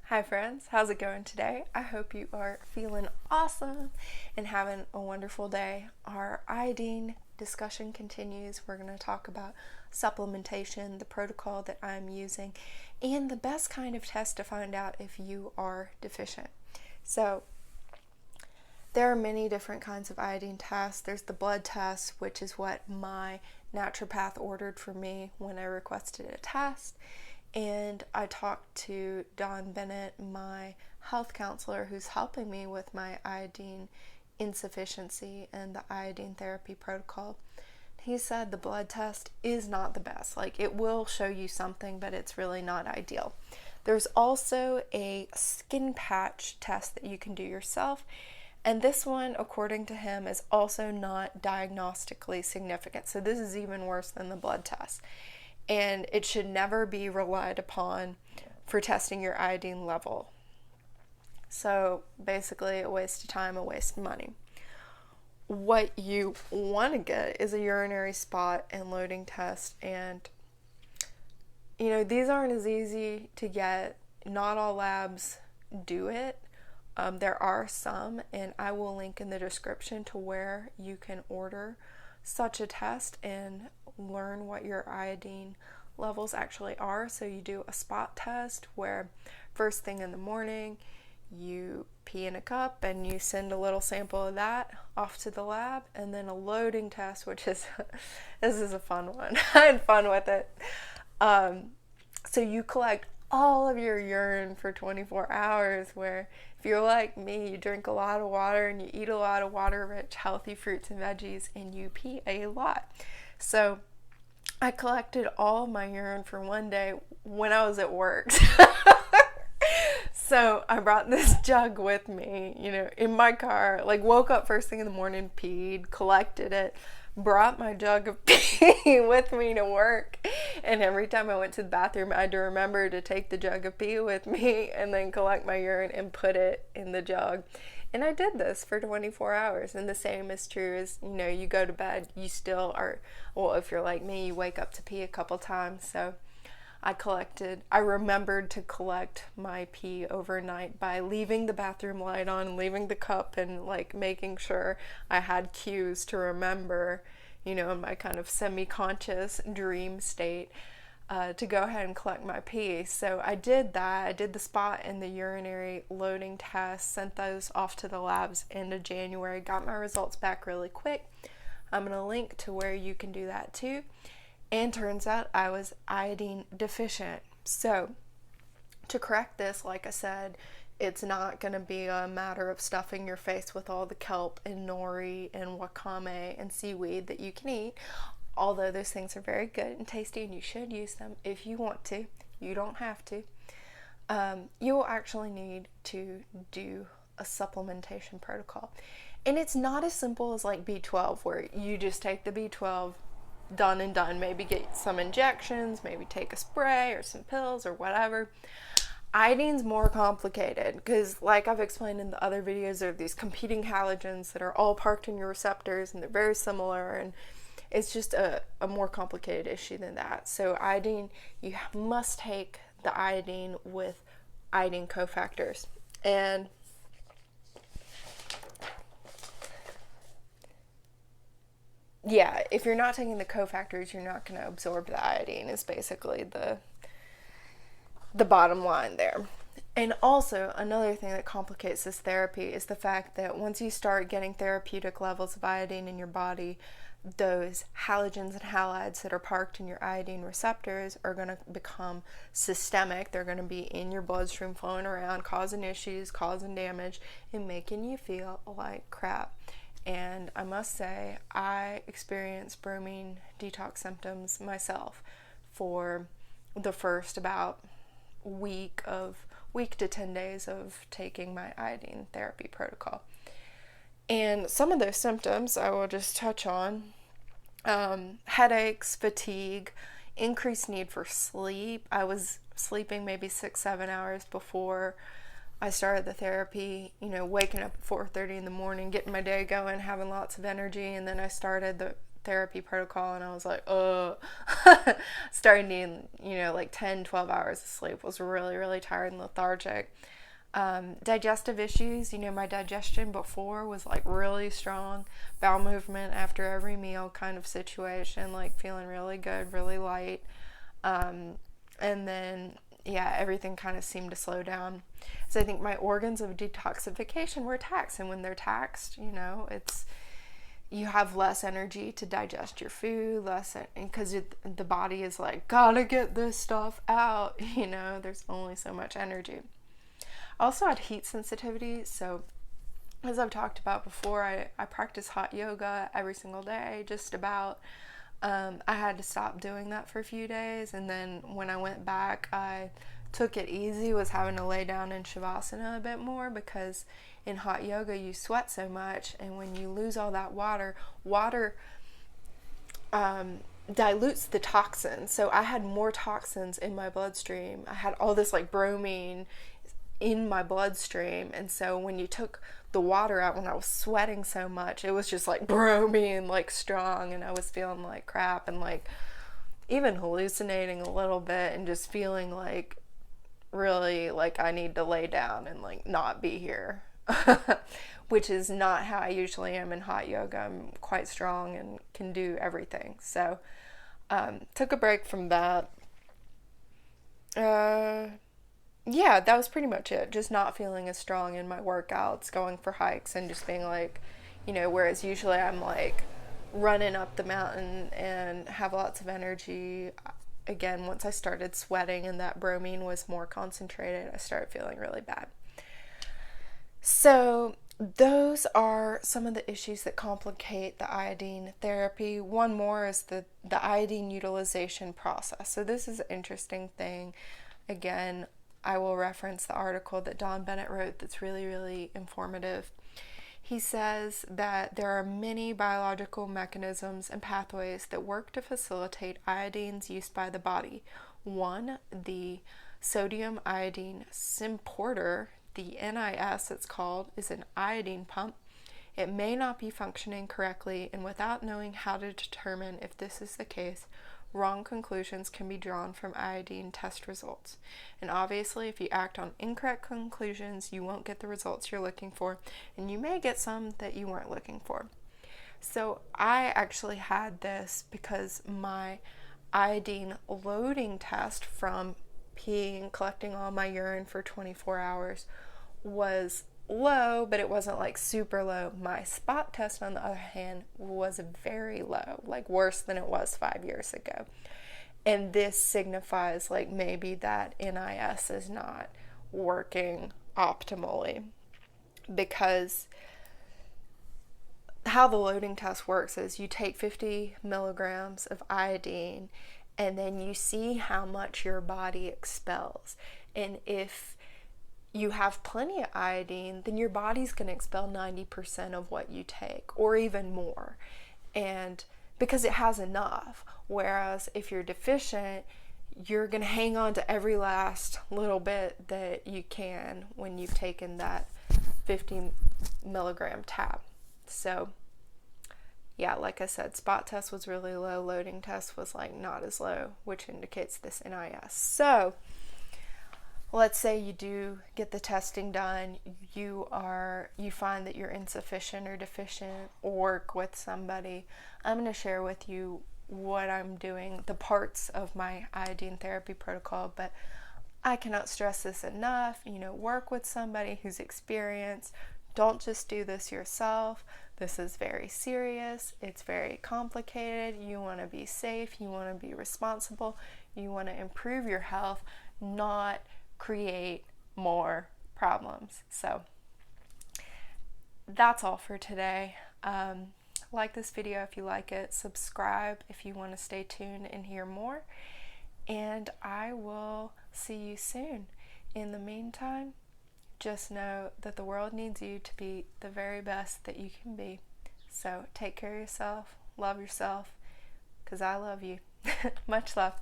Hi friends, how's it going today? I hope you are feeling awesome and having a wonderful day. Our iodine discussion continues. We're going to talk about supplementation, the protocol that I'm using, and the best kind of test to find out if you are deficient. So, there are many different kinds of iodine tests. There's the blood test, which is what my naturopath ordered for me when I requested a test. And I talked to Don Bennett, my health counselor, who's helping me with my iodine insufficiency and the iodine therapy protocol. He said the blood test is not the best. Like, it will show you something, but it's really not ideal. There's also a skin patch test that you can do yourself. And this one, according to him, is also not diagnostically significant. So this is even worse than the blood test. And it should never be relied upon for testing your iodine level. So basically a waste of time, a waste of money. What you want to get is a urinary spot and loading test. And, these aren't as easy to get. Not all labs do it. There are some, and I will link in the description to where you can order such a test and learn what your iodine levels actually are. So you do a spot test where first thing in the morning you pee in a cup and you send a little sample of that off to the lab, and then a loading test, which is this is a fun one. I had fun with it. So you collect all of your urine for 24 hours, where if you're like me, you drink a lot of water and you eat a lot of water-rich, healthy fruits and veggies, and you pee a lot. So I collected all my urine for one day when I was at work. So I brought this jug with me, in my car, woke up first thing in the morning, peed, collected it, brought my jug of pee with me to work. And every time I went to the bathroom, I had to remember to take the jug of pee with me and then collect my urine and put it in the jug. And I did this for 24 hours. And the same is true as, you go to bed, you still are, well, if you're like me, you wake up to pee a couple times. So I remembered to collect my pee overnight by leaving the bathroom light on, leaving the cup, and making sure I had cues to remember, in my kind of semi-conscious dream state, to go ahead and collect my pee. So I did that. I did the spot and the urinary loading test, sent those off to the labs end of January, got my results back really quick. I'm going to link to where you can do that too. And turns out I was iodine deficient. So to correct this, like I said, it's not going to be a matter of stuffing your face with all the kelp and nori and wakame and seaweed that you can eat, although those things are very good and tasty and you should use them if you want to. You don't have to. You will actually need to do a supplementation protocol. And it's not as simple as B12, where you just take the B12, done and done. Maybe get some injections, maybe take a spray or some pills or whatever. Iodine's more complicated because, like I've explained in the other videos, there are these competing halogens that are all parked in your receptors, and they're very similar, and it's just a more complicated issue than that. So iodine, you must take the iodine with iodine cofactors. And yeah, if you're not taking the cofactors, you're not going to absorb the iodine, is basically the bottom line there. And also, another thing that complicates this therapy is the fact that once you start getting therapeutic levels of iodine in your body, those halogens and halides that are parked in your iodine receptors are going to become systemic. They're going to be in your bloodstream, flowing around, causing issues, causing damage, and making you feel like crap. And I must say, I experienced bromine detox symptoms myself for the first about week to 10 days of taking my iodine therapy protocol. And some of those symptoms I will just touch on. Headaches, fatigue, increased need for sleep. I was sleeping maybe 6-7 hours before I started the therapy, waking up at 4:30 in the morning, getting my day going, having lots of energy, and then I started the therapy protocol, and I was like, started needing, like 10, 12 hours of sleep, was really, really tired and lethargic. Digestive issues, my digestion before was like really strong, bowel movement after every meal kind of situation, like feeling really good, really light. And then, everything kind of seemed to slow down. So I think my organs of detoxification were taxed, and when they're taxed, you have less energy to digest your food, because the body is like, gotta get this stuff out, there's only so much energy. I also had heat sensitivity, so as I've talked about before, I practice hot yoga every single day, just about. I had to stop doing that for a few days, and then when I went back, I took it easy, was having to lay down in Shavasana a bit more, because in hot yoga you sweat so much, and when you lose all that water dilutes the toxins. So I had more toxins in my bloodstream. I had all this like bromine in my bloodstream, and so when you took the water out, when I was sweating so much, it was just like bromine, like strong, and I was feeling like crap, and like even hallucinating a little bit, and just feeling like really like I need to lay down and like not be here. Which is not how I usually am in hot yoga. I'm quite strong and can do everything. So took a break from that. That was pretty much it. Just not feeling as strong in my workouts, going for hikes, and just being like, whereas usually I'm like running up the mountain and have lots of energy. Again, once I started sweating and that bromine was more concentrated, I started feeling really bad. So those are some of the issues that complicate the iodine therapy. One more is the iodine utilization process. So this is an interesting thing. Again, I will reference the article that Don Bennett wrote that's really, really informative. He says that there are many biological mechanisms and pathways that work to facilitate iodine's use by the body. One, the sodium iodine symporter, the NIS it's called, is an iodine pump. It may not be functioning correctly, and without knowing how to determine if this is the case, wrong conclusions can be drawn from iodine test results. And obviously, if you act on incorrect conclusions, you won't get the results you're looking for, and you may get some that you weren't looking for. So I actually had this because my iodine loading test from peeing, collecting all my urine for 24 hours was low, but it wasn't like super low. My spot test, on the other hand, was very low, like worse than it was 5 years ago. And this signifies like maybe that NIS is not working optimally, because how the loading test works is you take 50 milligrams of iodine, and then you see how much your body expels. And if you have plenty of iodine, then your body's going to expel 90% of what you take, or even more, and because it has enough. Whereas if you're deficient, you're going to hang on to every last little bit that you can when you've taken that 50 milligram tab. So like I said, spot test was really low, loading test was like not as low, which indicates this NIS. So let's say you do get the testing done, you find that you're insufficient or deficient, or work with somebody. I'm going to share with you what I'm doing, the parts of my iodine therapy protocol, but I cannot stress this enough. Work with somebody who's experienced. Don't just do this yourself. This is very serious. It's very complicated. You want to be safe. You want to be responsible. You want to improve your health, not create more problems. So that's all for today. Like this video if you like it. Subscribe if you want to stay tuned and hear more. And I will see you soon. In the meantime, just know that the world needs you to be the very best that you can be. So take care of yourself, love yourself, because I love you. Much love.